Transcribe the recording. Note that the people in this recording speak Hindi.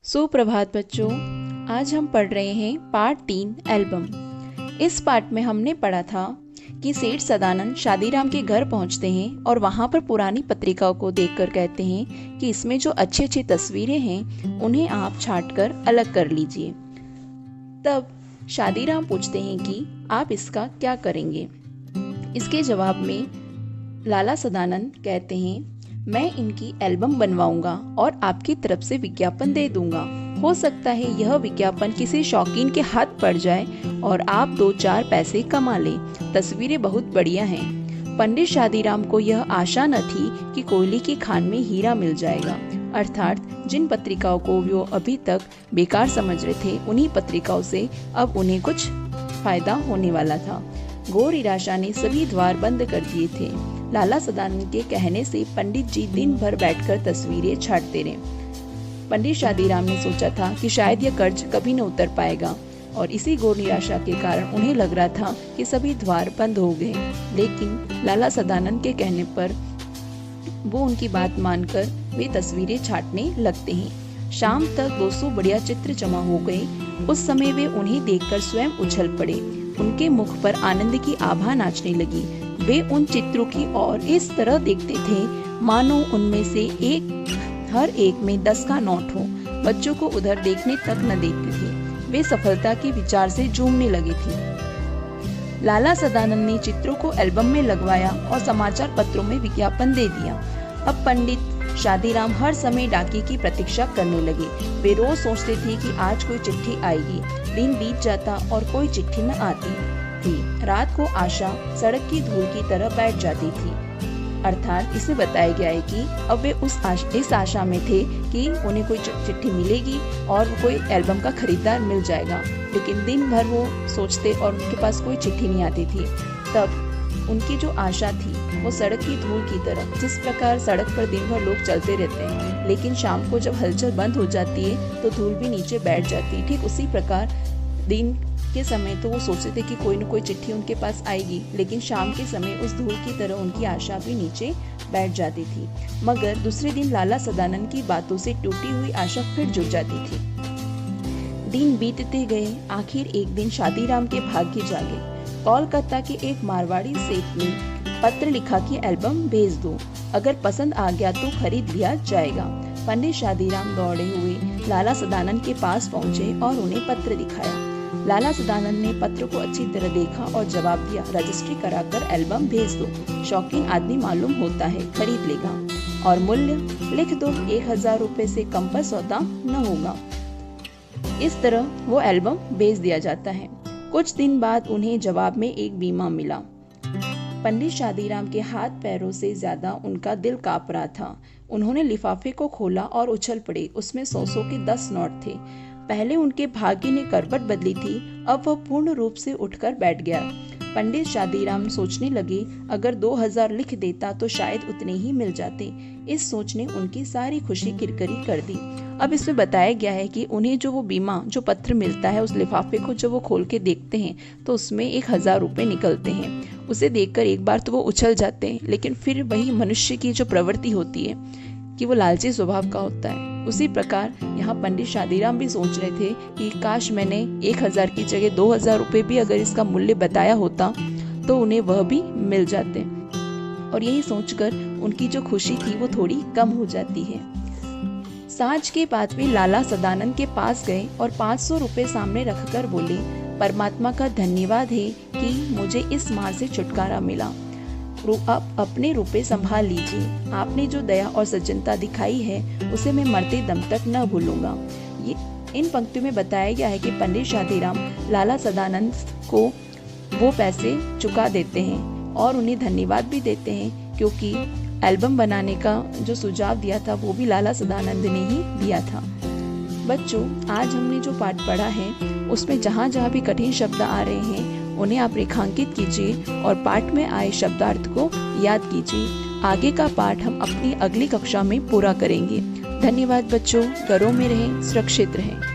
सुप्रभात बच्चों। आज हम पढ़ रहे हैं पार्ट 3 एल्बम। इस पार्ट में हमने पढ़ा था कि सेठ सदानंद शादीराम के घर पहुंचते हैं और वहां पर पुरानी पत्रिकाओं को देखकर कहते हैं कि इसमें जो अच्छी अच्छी तस्वीरें हैं उन्हें आप छांटकर अलग कर लीजिए। तब शादीराम पूछते हैं कि आप इसका क्या करेंगे। इसके जवाब में लाला सदानंद कहते हैं, मैं इनकी एल्बम बनवाऊंगा और आपकी तरफ से विज्ञापन दे दूंगा। हो सकता है यह विज्ञापन किसी शौकीन के हाथ पड़ जाए और आप 2-4 पैसे कमा लें। तस्वीरें बहुत बढ़िया हैं। पंडित शादीराम को यह आशा न थी कि कोयले की खान में हीरा मिल जाएगा। अर्थात जिन पत्रिकाओं को वो अभी तक बेकार समझ रहे थे, उन्हीं पत्रिकाओं से अब उन्हें कुछ फायदा होने वाला था। घोर निराशा ने सभी द्वार बंद कर दिए थे। लाला सदानंद के कहने से पंडित जी दिन भर बैठकर तस्वीरें छांटते रहे। पंडित शादीराम ने सोचा था कि शायद यह कर्ज कभी न उतर पाएगा और इसी घोर निराशा के कारण उन्हें लग रहा था कि सभी द्वार बंद हो गए। लेकिन लाला सदानंद के कहने पर वो उनकी बात मानकर वे तस्वीरें छांटने लगते हैं। शाम तक 200 बढ़िया चित्र जमा हो गए। उस समय वे उन्हें देखकर स्वयं उछल पड़े। उनके मुख पर आनंद की आभा नाचने लगी। वे उन चित्रों की ओर इस तरह देखते थे मानो उनमें से हर एक में 10 का नोट हो। बच्चों को उधर देखने तक न देखते थे। वे सफलता के विचार से झूमने लगे थे। लाला सदानंद ने चित्रों को एल्बम में लगवाया और समाचार पत्रों में विज्ञापन दे दिया। अब पंडित शादीराम हर समय डाकी की प्रतीक्षा करने लगे। वे रोज सोचते थे कि आज कोई चिट्ठी आएगी। दिन बीत जाता और कोई चिट्ठी न आती थी। रात को आशा सड़क की धूल की तरह बैठ जाती थी। अर्थात इसे बताया गया है कि अब वे इस आशा में थे कि उन्हें कोई चिट्ठी मिलेगी और कोई एल्बम का खरीदार मिल जाएगा। लेकिन दिन भर वो सोचते और उनके पास कोई चिट्ठी नहीं आती थी। तब उनकी जो आशा थी वो सड़क की धूल की तरह, जिस प्रकार सड़क पर दिन भर लोग चलते रहते हैं लेकिन शाम को जब हलचल बंद हो जाती है तो धूल भी नीचे बैठ जाती है, ठीक उसी प्रकार दिन के समय तो वो सोचते थे कि कोई न कोई चिट्ठी उनके पास आएगी, लेकिन शाम के समय उस धूल की तरह उनकी आशा भी नीचे बैठ जाती थी। मगर दूसरे दिन लाला सदानंद की बातों से टूटी हुई आशा फिर जुड़ जाती थी। दिन बीतते गए। आखिर एक दिन शादीराम के भाग्य जागे। कोलकाता के एक मारवाड़ी सेठ ने पत्र लिखा कि एल्बम भेज दो, अगर पसंद आ गया तो खरीद लिया जाएगा। पंडित शादीराम दौड़े हुए लाला सदानंद के पास पहुंचे और उन्हें पत्र दिखाया। लाला सदानंद ने पत्र को अच्छी तरह देखा और जवाब दिया, रजिस्ट्री कराकर एल्बम भेज दो। शौकीन आदमी मालूम होता है, खरीद लेगा। और मूल्य लिख दो, 1000 रुपए से कम पर सौदा न होगा। इस तरह वो एल्बम भेज दिया जाता है। कुछ दिन बाद उन्हें जवाब में एक बीमा मिला। पंडित शादीराम के हाथ पैरों से ज्यादा उनका दिल कांप रहा था। उन्होंने लिफाफे को खोला और उछल पड़े। उसमें 100 के 10 नोट थे। पहले उनके भाग्य ने करवट बदली थी, अब वह पूर्ण रूप से उठकर बैठ गया। पंडित शादीराम सोचने लगे, अगर 2000 लिख देता तो शायद उतने ही मिल जाते। इस सोच ने उनकी सारी खुशी किरकिरी कर दी। अब इसमें बताया गया है कि उन्हें जो पत्र मिलता है, उस लिफाफे को जब वो खोल के देखते हैं तो उसमें 1000 रुपए निकलते हैं। उसे देखकर एक बार तो वो उछल जाते हैं, लेकिन फिर वही मनुष्य की जो प्रवृत्ति होती है कि वो लालची स्वभाव का होता है। उसी प्रकार यहाँ पंडित शादीराम भी सोच रहे थे कि काश मैंने 1000 की जगह 2000 रुपए भी अगर इसका मूल्य बताया होता तो उन्हें वह भी मिल जाते। और यही सोचकर उनकी जो खुशी थी वो थोड़ी कम हो जाती है। सांझ के बाद वे लाला सदानंद के पास गए और 500 रुपए सामने रखकर बोले, परमात्मा का धन्यवाद है कि मुझे इस मार से छुटकारा मिला। आप अपने रुपए संभाल लीजिए। आपने जो दया और सज्जनता दिखाई है उसे मैं मरते दम तक न भूलूंगा। ये इन पंक्तियों में बताया गया है कि पंडित शादीराम लाला सदानंद को वो पैसे चुका देते हैं और उन्हें धन्यवाद भी देते हैं, क्योंकि एल्बम बनाने का जो सुझाव दिया था वो भी लाला सदानंद ने ही दिया था। बच्चों, आज हमने जो पाठ पढ़ा है उसमें जहाँ जहाँ भी कठिन शब्द आ रहे हैं उन्हें आप रेखांकित कीजिए और पाठ में आए शब्दार्थ को याद कीजिए। आगे का पाठ हम अपनी अगली कक्षा में पूरा करेंगे। धन्यवाद बच्चों। घरों में रहें, सुरक्षित रहें।